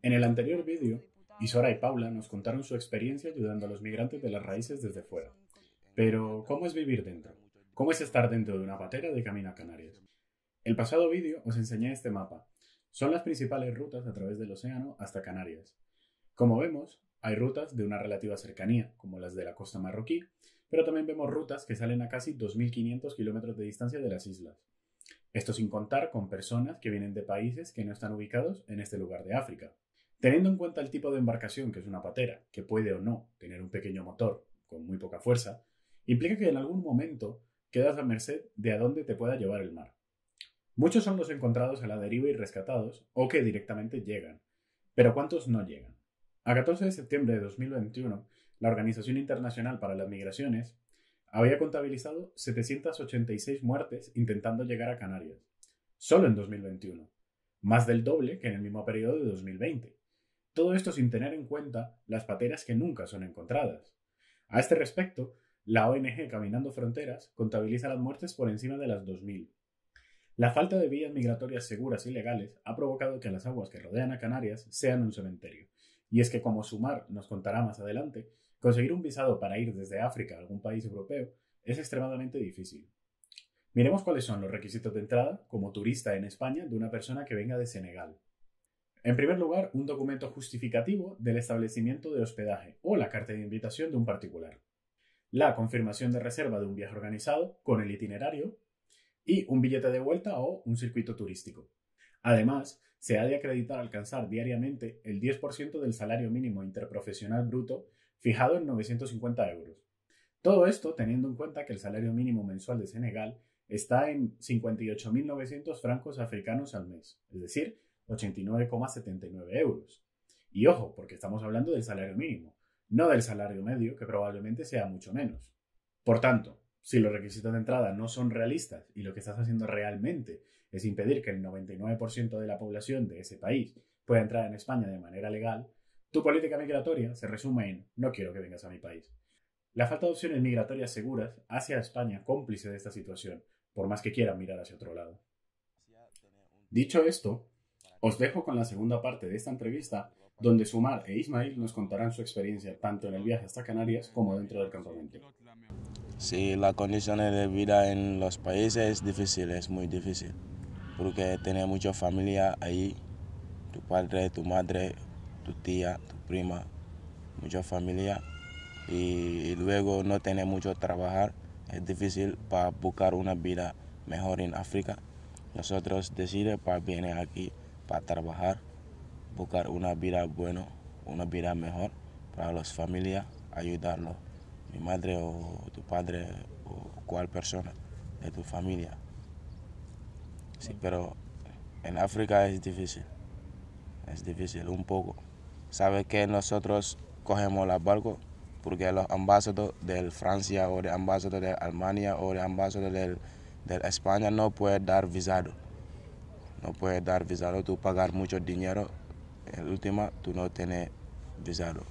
En el anterior vídeo, Isora y Paula nos contaron su experiencia ayudando a los migrantes de las raíces desde fuera. Pero, ¿cómo es vivir dentro? ¿Cómo es estar dentro de una patera de camino a Canarias? El pasado vídeo os enseñé este mapa. Son las principales rutas a través del océano hasta Canarias. Como vemos, hay rutas de una relativa cercanía, como las de la costa marroquí, pero también vemos rutas que salen a casi 2.500 kilómetros de distancia de las islas. Esto sin contar con personas que vienen de países que no están ubicados en este lugar de África. Teniendo en cuenta el tipo de embarcación que es una patera, que puede o no tener un pequeño motor con muy poca fuerza, implica que en algún momento quedas a merced de a dónde te pueda llevar el mar. Muchos son los encontrados a la deriva y rescatados, o que directamente llegan, pero ¿cuántos no llegan? A 14 de septiembre de 2021, la Organización Internacional para las Migraciones había contabilizado 786 muertes intentando llegar a Canarias, solo en 2021, más del doble que en el mismo periodo de 2020. Todo esto sin tener en cuenta las pateras que nunca son encontradas. A este respecto, la ONG Caminando Fronteras contabiliza las muertes por encima de las 2.000. La falta de vías migratorias seguras y legales ha provocado que las aguas que rodean a Canarias sean un cementerio. Y es que, como Sumar nos contará más adelante, conseguir un visado para ir desde África a algún país europeo es extremadamente difícil. Miremos cuáles son los requisitos de entrada como turista en España de una persona que venga de Senegal. En primer lugar, un documento justificativo del establecimiento de hospedaje o la carta de invitación de un particular. La confirmación de reserva de un viaje organizado con el itinerario y un billete de vuelta o un circuito turístico. Además, se ha de acreditar alcanzar diariamente el 10% del salario mínimo interprofesional bruto fijado en 950 euros. Todo esto teniendo en cuenta que el salario mínimo mensual de Senegal está en 58.900 francos africanos al mes, es decir, 89,79 euros. Y ojo, porque estamos hablando del salario mínimo, no del salario medio, que probablemente sea mucho menos. Por tanto, si los requisitos de entrada no son realistas y lo que estás haciendo realmente es impedir que el 99% de la población de ese país pueda entrar en España de manera legal, tu política migratoria se resume en no quiero que vengas a mi país. La falta de opciones migratorias seguras hace a España cómplice de esta situación, por más que quieran mirar hacia otro lado. Dicho esto, os dejo con la segunda parte de esta entrevista, donde Sumar e Ismail nos contarán su experiencia tanto en el viaje hasta Canarias como dentro del campamento. Sí, las condiciones de vida en los países es difícil, es muy difícil, porque tiene mucha familia ahí, tu padre, tu madre, tu tía, tu prima, mucha familia, y luego no tiene mucho trabajar, es difícil para buscar una vida mejor en África. Nosotros decidimos para venir aquí, para trabajar, buscar una vida buena, una vida mejor para las familias, ayudarlos. Mi madre o tu padre o cual persona de tu familia. Sí, pero en África es difícil un poco. Sabe que nosotros cogemos los barcos porque los embajadores de Francia o de embajador de Alemania o de embajador de España no pueden dar visado. No puedes dar visado, tú pagar mucho dinero, en última tú no tienes visado.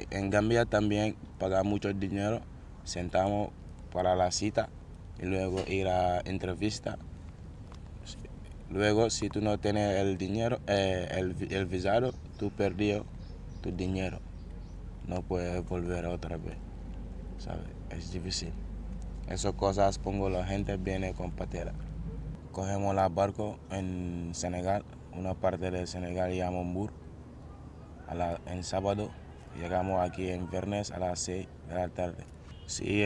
En Gambia también paga mucho dinero, sentamos para la cita y luego ir a entrevista. Luego, si tú no tienes el dinero, el visado, tú perdió tu dinero. No puedes volver otra vez, ¿sabes? Es difícil. Esas cosas pongo la gente viene con patera. Cogemos el barco en Senegal, una parte de Senegal llama Mbour, en sábado. Llegamos aquí en viernes a las 6 de la tarde. Sí,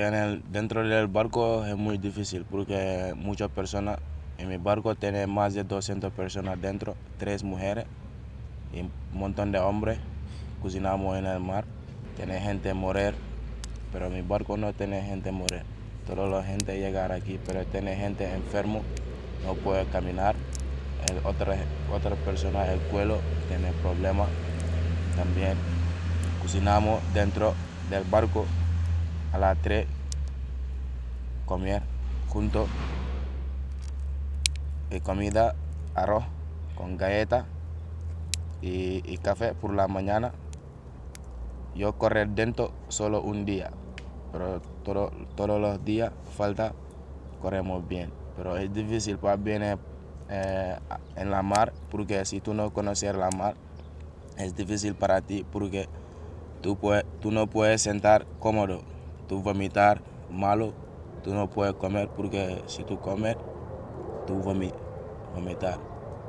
dentro del barco es muy difícil porque muchas personas, en mi barco tiene más de 200 personas dentro, 3 mujeres y un montón de hombres. Cocinamos en el mar, tiene gente morir, pero mi barco no tiene gente morir. Toda la gente llegar aquí, pero tiene gente enfermo, no puede caminar. Otra persona, el cuello, tiene problemas también. Cocinamos dentro del barco a las 3, comer juntos, y comida, arroz con galleta y café por la mañana. Yo correr dentro solo un día, pero todos los días falta corremos bien. Pero es difícil para venir en la mar, porque si tú no conoces la mar, es difícil para ti porque tú no puedes sentar cómodo, tú vomitar malo, tú no puedes comer porque si tú comes, tú vomitar,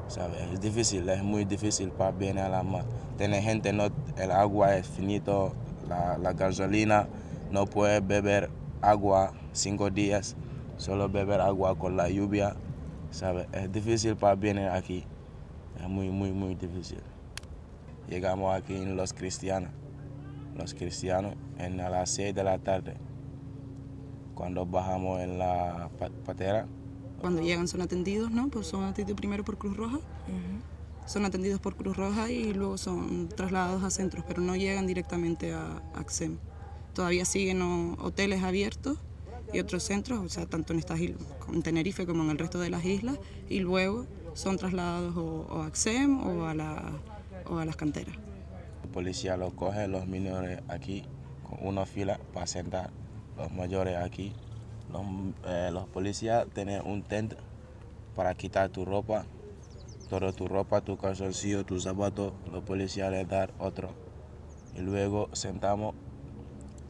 ¿sabes? Es difícil, es muy difícil para venir a la mar. Tiene gente, no, el agua es finito, la gasolina, no puedes beber agua 5 días, solo beber agua con la lluvia, ¿sabes? Es difícil para venir aquí, es muy difícil. Llegamos aquí en Los Cristianos a las 6 de la tarde, cuando bajamos en la patera. Cuando llegan son atendidos, ¿no? Pues son atendidos primero por Cruz Roja, son atendidos por Cruz Roja y luego son trasladados a centros, pero no llegan directamente a ACSEM. Todavía siguen hoteles abiertos y otros centros, o sea, tanto en estas islas, en Tenerife como en el resto de las islas, y luego son trasladados o a ACSEM o a las canteras. La policía los coge, los menores aquí, con una fila para sentar, los mayores aquí. Los policías tienen un tent para quitar tu ropa, toda tu ropa, tu calzoncillo, tus zapatos, los policías les dan otro. Y luego sentamos,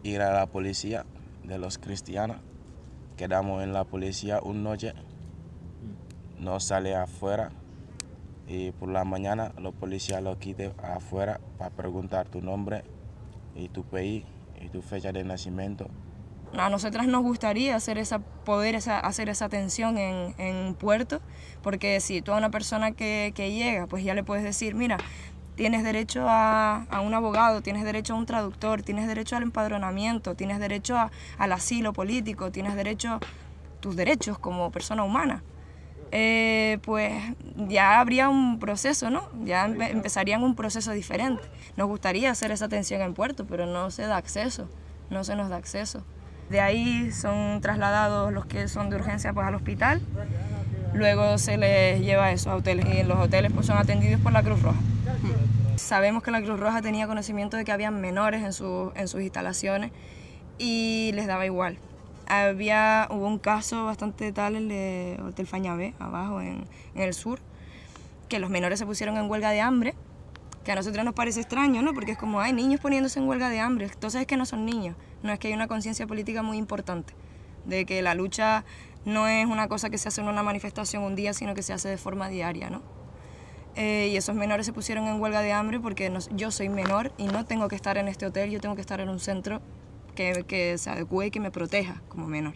ir a la policía de Los Cristianos, quedamos en la policía una noche, no sale afuera y por la mañana los policías lo quitan afuera para preguntar tu nombre y tu país y tu fecha de nacimiento. A nosotras nos gustaría poder hacer esa atención en puerto, porque si tú a una persona que llega, pues ya le puedes decir, mira, tienes derecho a un abogado, tienes derecho a un traductor, tienes derecho al empadronamiento, tienes derecho al asilo político, tienes derecho, tus derechos como persona humana. Pues ya habría un proceso, ¿no? Ya empezarían un proceso diferente. Nos gustaría hacer esa atención en puerto, pero no se da acceso, no se nos da acceso. De ahí son trasladados los que son de urgencia pues al hospital, luego se les lleva eso a hoteles y en los hoteles pues son atendidos por la Cruz Roja. Sabemos que la Cruz Roja tenía conocimiento de que había menores en sus instalaciones y les daba igual. Hubo un caso bastante tal, el de Hotel Fañabé, abajo en el sur, que los menores se pusieron en huelga de hambre, que a nosotros nos parece extraño, ¿no? Porque es como, hay niños poniéndose en huelga de hambre, entonces es que no son niños, no es que hay una conciencia política muy importante, de que la lucha no es una cosa que se hace en una manifestación un día, sino que se hace de forma diaria, ¿no? Y esos menores se pusieron en huelga de hambre porque yo soy menor y no tengo que estar en este hotel, yo tengo que estar en un centro que se adecue y que me proteja como menor.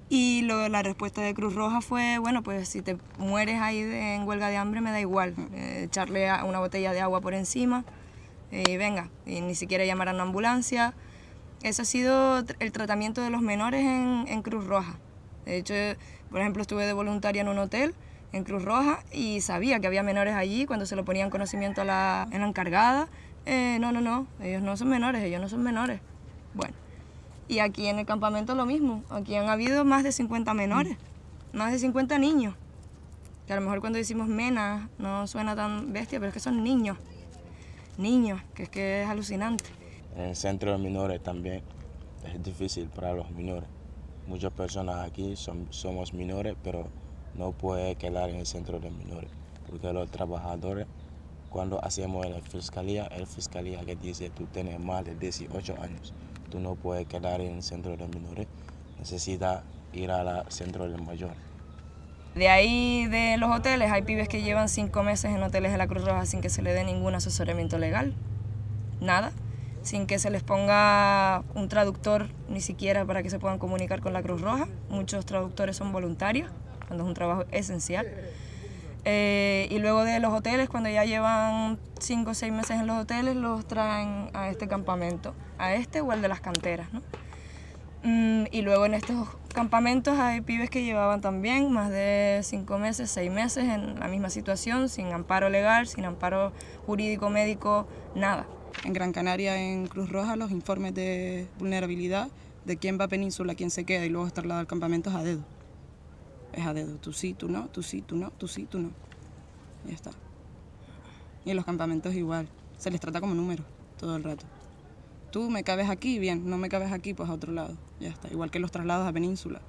Y la respuesta de Cruz Roja fue, bueno, pues si te mueres ahí en huelga de hambre me da igual, echarle una botella de agua por encima y venga, y ni siquiera llamar a una ambulancia. Ese ha sido el tratamiento de los menores en Cruz Roja. De hecho, por ejemplo, estuve de voluntaria en un hotel en Cruz Roja y sabía que había menores allí. Cuando se lo ponían conocimiento en la encargada, no, ellos no son menores. Bueno, y aquí en el campamento lo mismo, aquí han habido más de 50 menores, más de 50 niños, que a lo mejor cuando decimos menas no suena tan bestia, pero es que son niños, que es alucinante. En el centro de menores también es difícil para los menores. Muchas personas aquí somos menores, pero no puede quedar en el centro de menores, porque los trabajadores, cuando hacemos en la fiscalía que dice tú tienes más de 18 años, tú no puedes quedar en el centro de menores, necesitas ir al centro del mayor. De ahí de los hoteles hay pibes que llevan 5 meses en hoteles de la Cruz Roja sin que se les dé ningún asesoramiento legal, nada, sin que se les ponga un traductor ni siquiera para que se puedan comunicar con la Cruz Roja. Muchos traductores son voluntarios, cuando es un trabajo esencial. Y luego de los hoteles, cuando ya llevan 5 o 6 meses en los hoteles, los traen a este campamento, a este o al de las canteras, ¿no? Y luego en estos campamentos hay pibes que llevaban también más de 5 meses, 6 meses en la misma situación, sin amparo legal, sin amparo jurídico, médico, nada. En Gran Canaria, en Cruz Roja, los informes de vulnerabilidad de quién va a Península, quién se queda y luego es trasladado al campamento es a dedo. Es a dedo, tú sí, tú no, tú sí, tú no, tú sí, tú no. Ya está. Y en los campamentos igual, se les trata como números todo el rato. Tú me cabes aquí, bien, no me cabes aquí, pues a otro lado. Ya está, igual que los traslados a Península.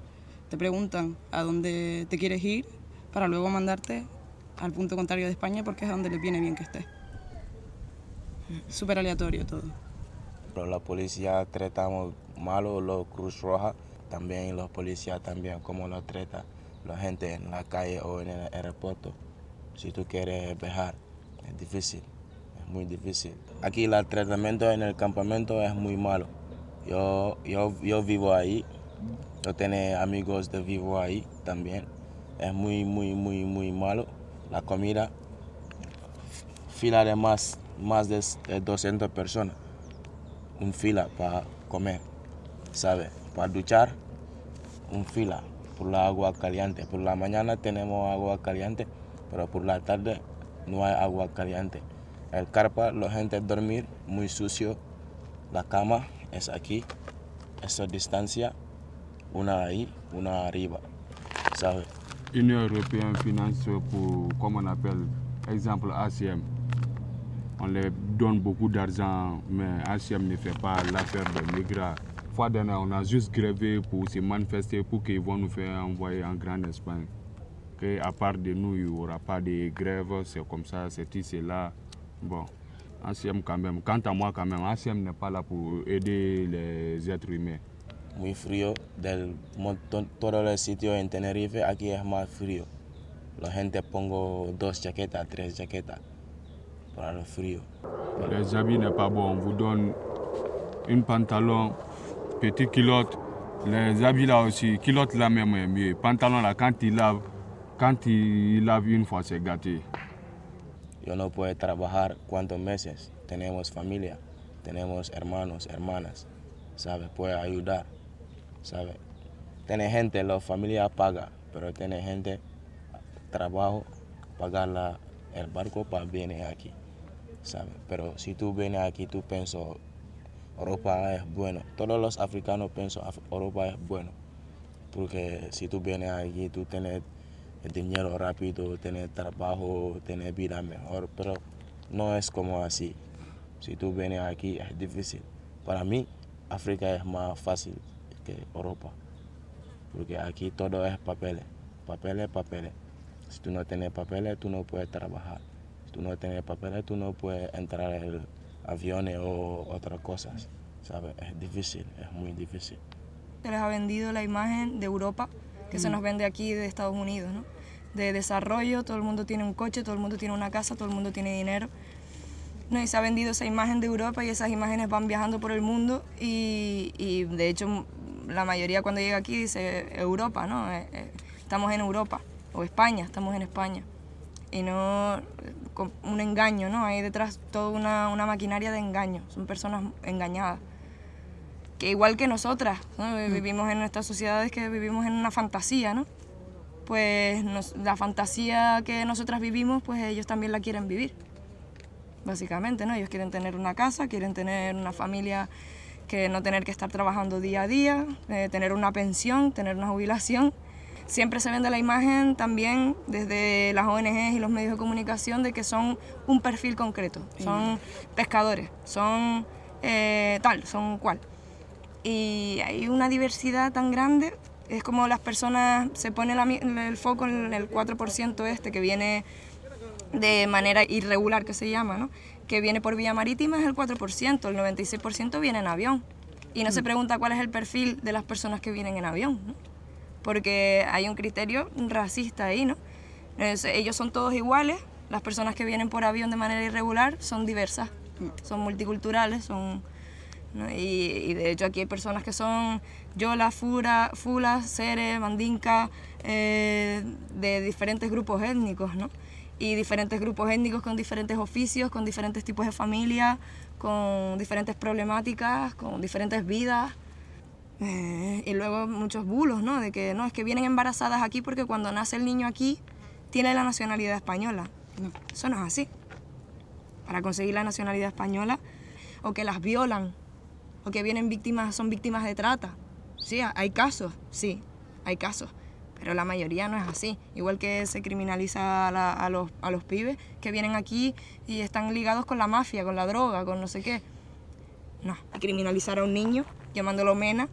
Te preguntan a dónde te quieres ir para luego mandarte al punto contrario de España porque es a donde les viene bien que estés. Súper aleatorio todo. Pero la policía tratamos malo, los Cruz Roja, también los policías también, como lo trata la gente en la calle o en el aeropuerto. Si tú quieres viajar, es difícil, es muy difícil. Aquí el tratamiento en el campamento es muy malo. Yo vivo ahí, yo tengo amigos que vivo ahí también. Es muy malo. La comida, fila de más de 200 personas. Un fila para comer, ¿sabes? Para duchar, un fila por la agua caliente. Por la mañana tenemos agua caliente, pero por la tarde no hay agua caliente. El carpa, la gente dormir, muy sucio. La cama es aquí, esa distancia, una ahí, una arriba, ¿sabes? Union européenne finance pour, comme on appelle, exemple ACM. On leur donne beaucoup d'argent, mais ACM ne fait pas l'affaire des migrants. Fois dernière, on a juste grévé pour se manifester pour qu'ils vont nous faire envoyer en Grande Espagne. Que à part de nous, il n'y aura pas de grève, c'est comme ça, c'est ici, là. Bon, ACM quand même, quant à moi quand même, ACM n'est pas là pour aider les êtres humains. Muy frío, todos los sitios en Tenerife, aquí es más frío. La gente pongo 2 chaquetas, 3 chaquetas para el frío. Les habits n'est pas bon, on vous donne une pantalon, petit culotte, les habits là aussi, culotte là même est mieux. Pantalon là, quand il lave une fois, c'est gâté. Yo no puedo trabajar cuántos meses, tenemos familia, tenemos hermanos, hermanas, ¿sabes? Puede ayudar, ¿sabes? Tiene gente, la familia paga, pero tiene gente, trabajo, pagar el barco para venir aquí, ¿sabes? Pero si tú vienes aquí, tú piensas, Europa es bueno. Todos los africanos piensan, Europa es bueno. Porque si tú vienes aquí, tú tienes el dinero rápido, tienes trabajo, tienes vida mejor, pero no es como así. Si tú vienes aquí, es difícil. Para mí, África es más fácil que Europa. Porque aquí todo es papeles, papeles. Si tú no tienes papeles, tú no puedes trabajar. Si tú no tienes papeles, tú no puedes entrar en aviones o otras cosas. ¿Sabes? Es difícil, es muy difícil. Se les ha vendido la imagen de Europa que se nos vende aquí de Estados Unidos, ¿no? De desarrollo, todo el mundo tiene un coche, todo el mundo tiene una casa, todo el mundo tiene dinero. No, y se ha vendido esa imagen de Europa y esas imágenes van viajando por el mundo y de hecho la mayoría cuando llega aquí dice Europa, ¿no? Estamos en Europa, o España, estamos en España. Y no con un engaño, ¿no? Hay detrás toda una maquinaria de engaño, son personas engañadas. Que igual que nosotras, ¿no? Vivimos en nuestras sociedades que vivimos en una fantasía, ¿no? Pues la fantasía que nosotras vivimos, pues ellos también la quieren vivir, básicamente, ¿no? Ellos quieren tener una casa, quieren tener una familia, que no tener que estar trabajando día a día, tener una pensión, tener una jubilación. Siempre se vende la imagen también desde las ONGs y los medios de comunicación de que son un perfil concreto, son pescadores, son tal, son cual. Y hay una diversidad tan grande, es como las personas, se pone el foco en el 4% este que viene de manera irregular, que se llama, ¿no? Que viene por vía marítima es el 4%, el 96% viene en avión. Y no se pregunta cuál es el perfil de las personas que vienen en avión, ¿no? Porque hay un criterio racista ahí, ¿no? Ellos son todos iguales, las personas que vienen por avión de manera irregular son diversas, son multiculturales, son... ¿no? Y de hecho aquí hay personas que son yola, fula, sere, mandinka, de diferentes grupos étnicos, ¿no? Y diferentes grupos étnicos con diferentes oficios, con diferentes tipos de familia, con diferentes problemáticas, con diferentes vidas. Y luego muchos bulos, ¿no? De que no, es que vienen embarazadas aquí porque cuando nace el niño aquí tiene la nacionalidad española. No, eso no es así. Para conseguir la nacionalidad española, o que las violan, o que son víctimas de trata. Sí, hay casos, sí, hay casos, pero la mayoría no es así. Igual que se criminaliza a los pibes que vienen aquí y están ligados con la mafia, con la droga, con no sé qué. No, y criminalizar a un niño llamándolo mena,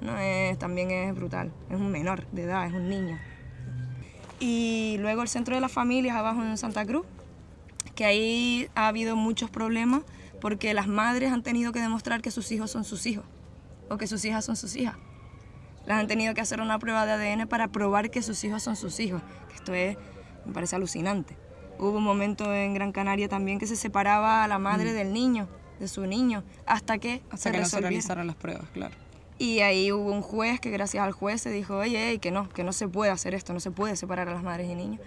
no, también es brutal. Es un menor de edad, es un niño. Y luego el centro de las familias abajo en Santa Cruz, que ahí ha habido muchos problemas porque las madres han tenido que demostrar que sus hijos son sus hijos o que sus hijas son sus hijas. Las han tenido que hacer una prueba de ADN para probar que sus hijos son sus hijos. Esto me parece alucinante. Hubo un momento en Gran Canaria también que se separaba a la madre del niño, de su niño, hasta que no se realizaran las pruebas, claro. Y ahí hubo un juez que gracias al juez se dijo, oye, que no se puede hacer esto, no se puede separar a las madres y niños.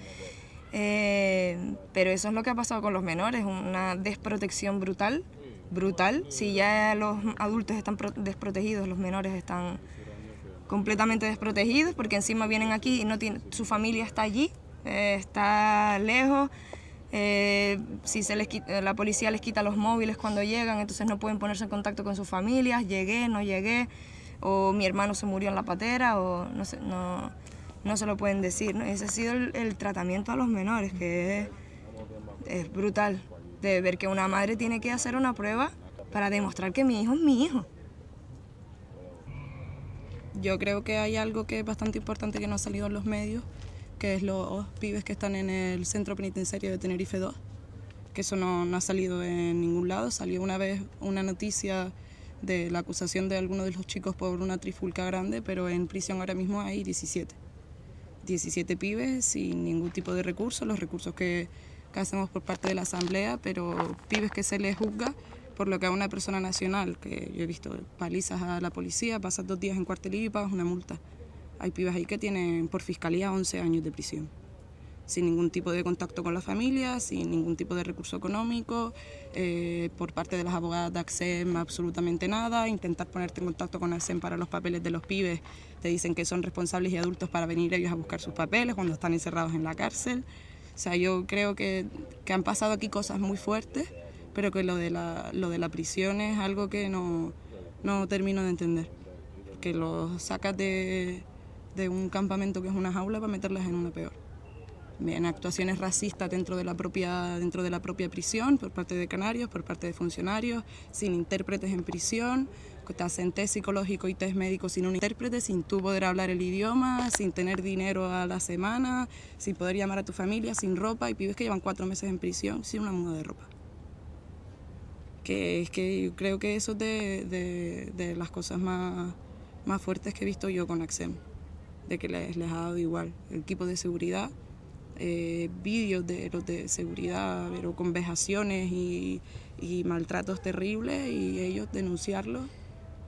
Pero eso es lo que ha pasado con los menores, una desprotección brutal. Si ya los adultos están desprotegidos, los menores están completamente desprotegidos porque encima vienen aquí y su familia está allí, está lejos. Si la policía les quita los móviles cuando llegan, entonces no pueden ponerse en contacto con sus familias, llegué, no llegué, o mi hermano se murió en la patera, o no sé, no se lo pueden decir, ¿no? Ese ha sido el tratamiento a los menores, que es brutal, de ver que una madre tiene que hacer una prueba para demostrar que mi hijo es mi hijo. Yo creo que hay algo que es bastante importante que no ha salido en los medios, que es los pibes que están en el centro penitenciario de Tenerife 2, que eso no ha salido en ningún lado. Salió una vez una noticia de la acusación de alguno de los chicos por una trifulca grande, pero en prisión ahora mismo hay 17 pibes sin ningún tipo de recursos, los recursos que hacemos por parte de la Asamblea, pero pibes que se les juzga por lo que a una persona nacional, que yo he visto palizas a la policía, pasas 2 días en cuartelillo y pagas una multa. Hay pibes ahí que tienen por fiscalía 11 años de prisión, sin ningún tipo de contacto con la familia, sin ningún tipo de recurso económico, por parte de las abogadas de ACSEM absolutamente nada. Intentar ponerte en contacto con ACSEM para los papeles de los pibes, te dicen que son responsables y adultos para venir ellos a buscar sus papeles cuando están encerrados en la cárcel. O sea, yo creo que han pasado aquí cosas muy fuertes, pero que lo de la prisión es algo que no termino de entender, que los sacas de un campamento que es una jaula para meterlas en una peor. Bien, actuaciones racistas dentro de la propia prisión, por parte de canarios, por parte de funcionarios, sin intérpretes en prisión, que te hacen test psicológico y test médico sin un intérprete, sin tú poder hablar el idioma, sin tener dinero a la semana, sin poder llamar a tu familia, sin ropa, y pibes que llevan 4 meses en prisión sin una muda de ropa. Que es que yo creo que eso es de las cosas más fuertes que he visto yo con ACSEM, de que les ha dado igual. El equipo de seguridad, vídeos de los de seguridad, pero con vejaciones y maltratos terribles, y ellos denunciarlos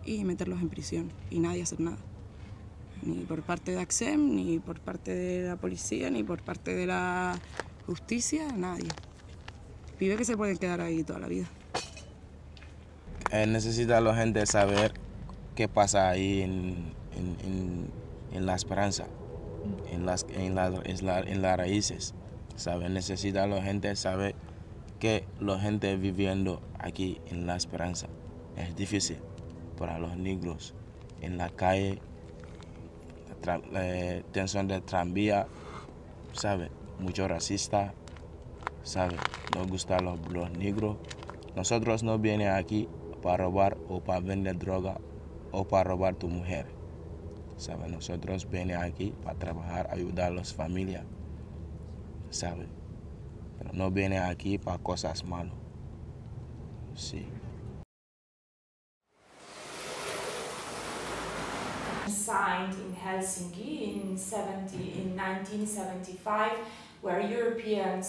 y meterlos en prisión, y nadie hacer nada. Ni por parte de ACSEM, ni por parte de la policía, ni por parte de la justicia, nadie. Pibes que se pueden quedar ahí toda la vida. Necesita la gente saber qué pasa ahí en La Esperanza, en las raíces, ¿sabe? Necesita la gente saber que la gente viviendo aquí en La Esperanza es difícil para los negros. En la calle, tensión de tranvía, ¿sabe? Mucho racista, ¿sabe? No gusta los negros. Nosotros no viene aquí para robar o para vender droga o para robar tu mujer, ¿sabe? Nosotros venimos aquí para trabajar, ayudar a las familias, ¿sabe? Pero no viene aquí para cosas malas, sí. Signed in Helsinki in 1975, where Europeans